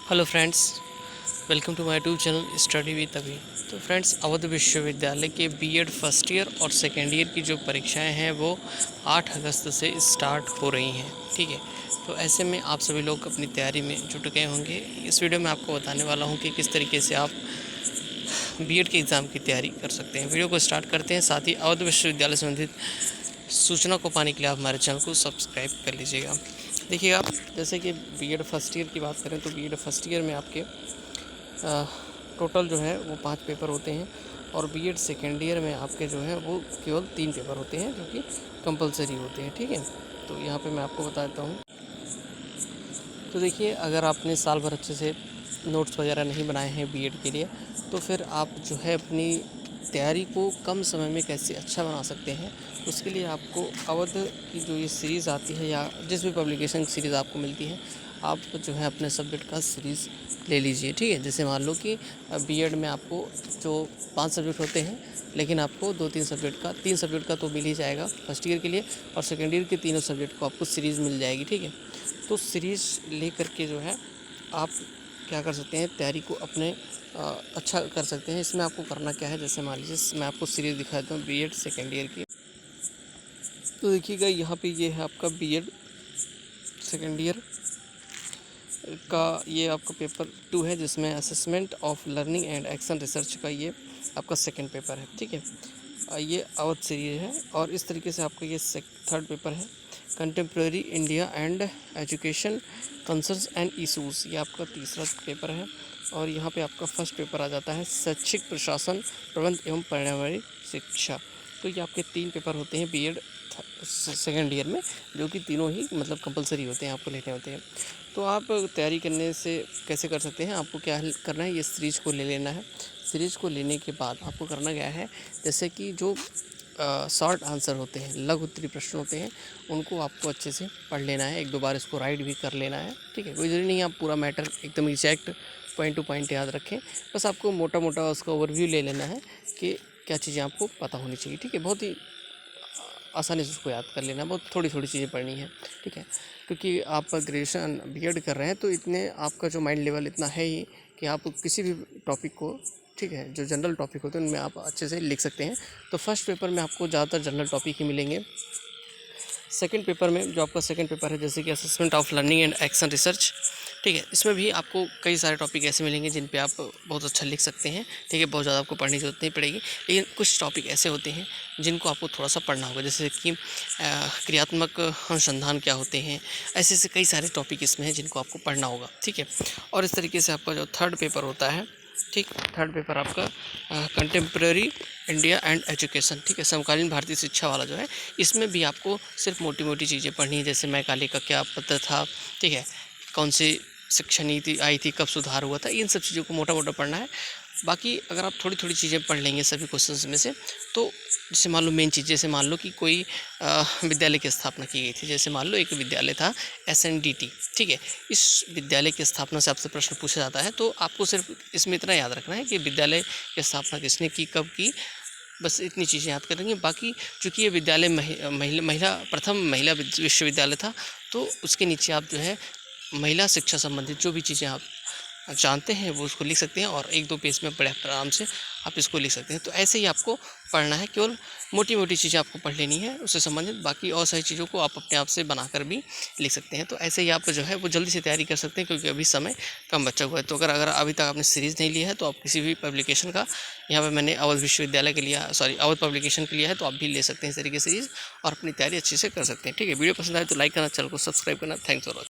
Hello friends, welcome to my YouTube channel study with Abhi. तो friends, Awadh विश्वविद्यालय के BEd first year और second year की जो परीक्षाएं हैं वो 8 अगस्त से स्टार्ट हो रही हैं। ठीक है, तो ऐसे में आप सभी लोग अपनी तैयारी में जुट गए होंगे। इस वीडियो में आपको बताने वाला हूं कि किस तरीके से आप बीएड के एग्ज़ाम की तैयारी कर सकते हैं। वीडियो को स्टार्ट करते हैं। साथ ही अवध विश्वविद्यालय से संबंधित सूचना को पाने के लिए आप हमारे चैनल को सब्सक्राइब कर लीजिएगा। देखिएगा, जैसे कि बीएड फर्स्ट ईयर की बात करें तो बीएड फर्स्ट ईयर में आपके टोटल जो है वो 5 पेपर होते हैं और बीएड सेकेंड ईयर में आपके जो है वो केवल 3 पेपर होते हैं जो कि कंपलसरी होते हैं। ठीक है, तो यहाँ पे मैं आपको बताता हूँ। तो देखिए, अगर आपने साल भर अच्छे से नोट्स वगैरह नहीं बनाए हैं बीएड के लिए, तो फिर आप जो है अपनी तैयारी को कम समय में कैसे अच्छा बना सकते हैं, उसके लिए आपको अवध की जो ये सीरीज़ आती है या जिस भी पब्लिकेशन की सीरीज़ आपको मिलती है, आप जो है अपने सब्जेक्ट का सीरीज़ ले लीजिए। ठीक है, जैसे मान लो कि बीएड में आपको जो 5 सब्जेक्ट होते हैं, लेकिन आपको 2-3 सब्जेक्ट का 3 सब्जेक्ट का तो मिल ही जाएगा फर्स्ट ईयर के लिए, और सेकेंड ईयर के तीनों सब्जेक्ट को आपको सीरीज़ मिल जाएगी। ठीक है, तो सीरीज़ ले करके जो है आप क्या कर सकते हैं, तैयारी को अपने अच्छा कर सकते हैं। इसमें आपको करना क्या है, जैसे मान लीजिए मैं आपको सीरीज़ दिखा देता हूँ बीएड सेकेंड ईयर की। तो देखिएगा, यहाँ पे ये है आपका बीएड सेकेंड ईयर का ये आपका पेपर 2 है, जिसमें assessment of learning and action research का ये आपका सेकंड पेपर है। ठीक है, ये अवध सीरीज है और इस तरीके से आपका ये थर्ड पेपर है, contemporary India and education concerns and issues, ये आपका तीसरा पेपर है। और यहाँ पे आपका फर्स्ट पेपर आ जाता है शैक्षिक प्रशासन प्रबंध एवं पर्यावरणीय शिक्षा। तो ये आपके 3 पेपर होते हैं बीएड सेकेंड ईयर में, जो कि तीनों ही मतलब कंपलसरी होते हैं, आपको लेने होते हैं। तो आप तैयारी करने से कैसे कर सकते हैं, आपको क्या करना है, ये सीरीज़ को ले लेना है। सीरीज़ को लेने के बाद आपको करना क्या है, जैसे कि जो शॉर्ट आंसर होते हैं, लघु उत्तरीय प्रश्न होते हैं, उनको आपको अच्छे से पढ़ लेना है, 1-2 बार इसको राइट भी कर लेना है। ठीक है, कोई ज़रूरी नहीं है आप पूरा मैटर एकदम एग्जैक्ट पॉइंट टू पॉइंट याद रखें, बस आपको मोटा मोटा उसका ओवरव्यू ले लेना है कि क्या चीज़ें आपको पता होनी चाहिए। ठीक है, बहुत ही आसानी से उसको याद कर लेना, बहुत थोड़ी थोड़ी चीज़ें पढ़नी है। ठीक है, क्योंकि आप ग्रेजुएशन बीएड कर रहे हैं तो इतने आपका जो माइंड लेवल इतना है ही कि आप किसी भी टॉपिक को, ठीक है, जो जनरल टॉपिक होते हैं उनमें आप अच्छे से लिख सकते हैं। तो फर्स्ट पेपर में आपको ज़्यादातर जनरल टॉपिक ही मिलेंगे। सेकंड पेपर में जो आपका सेकंड पेपर है, जैसे कि assessment of learning and action research, ठीक है, इसमें भी आपको कई सारे टॉपिक ऐसे मिलेंगे जिन पे आप बहुत अच्छा लिख सकते हैं। ठीक है, बहुत ज़्यादा आपको पढ़ने की ज़रूरत नहीं पड़ेगी, लेकिन कुछ टॉपिक ऐसे होते हैं जिनको आपको थोड़ा सा पढ़ना होगा, जैसे कि क्रियात्मक अनुसंधान क्या होते हैं, ऐसे ऐसे कई सारे टॉपिक इसमें हैं जिनको आपको पढ़ना होगा। ठीक है, और इस तरीके से आपका जो थर्ड पेपर होता है, ठीक, थर्ड पेपर आपका कंटेम्प्रेरी इंडिया एंड एजुकेशन, ठीक है, समकालीन भारतीय शिक्षा वाला जो है, इसमें भी आपको सिर्फ मोटी मोटी चीज़ें पढ़नी है, जैसे मैकाले का क्या पत्र था, ठीक है, कौन सी शिक्षा नीति आई थी, कब सुधार हुआ था, इन सब चीज़ों को मोटा मोटा पढ़ना है। बाकी अगर आप थोड़ी थोड़ी चीज़ें पढ़ लेंगे सभी क्वेश्चंस में से, तो जैसे मान लो मेन चीज़, जैसे मान लो कि कोई विद्यालय की स्थापना की गई थी, जैसे मान लो एक विद्यालय था एसएनडीटी, ठीक है, इस विद्यालय की स्थापना से आपसे प्रश्न पूछा जाता है, तो आपको सिर्फ इसमें इतना याद रखना है कि विद्यालय की स्थापना किसने की, कब की, बस इतनी चीज़ें याद करेंगे। बाकी चूँकि ये विद्यालय महिला प्रथम महिला विश्वविद्यालय था, तो उसके नीचे आप जो है महिला शिक्षा संबंधित जो भी चीज़ें आप जानते हैं वो उसको लिख सकते हैं, और 1-2 पेज में बड़े आराम से आप इसको लिख सकते हैं। तो ऐसे ही आपको पढ़ना है, केवल मोटी मोटी चीज़ें आपको पढ़ लेनी है उससे संबंधित, बाकी और सारी चीज़ों को आप अपने आप से बनाकर भी लिख सकते हैं। तो ऐसे ही आप जो है वो जल्दी से तैयारी कर सकते हैं, क्योंकि अभी समय कम बचा हुआ है। तो अगर अभी तक आपने सीरीज़ नहीं लिया है, तो आप किसी भी पब्लिकेशन का, यहाँ पर मैंने अवध विश्वविद्यालय के लिया, सॉरी अवध पब्लिकेशन के लिया है, तो आप भी ले सकते हैं इस तरीके से सीरीज़ और अपनी तैयारी अच्छे से कर सकते हैं। ठीक है, वीडियो पसंद आए तो लाइक करना, चैनल को सब्सक्राइब करना। Thanks for watching.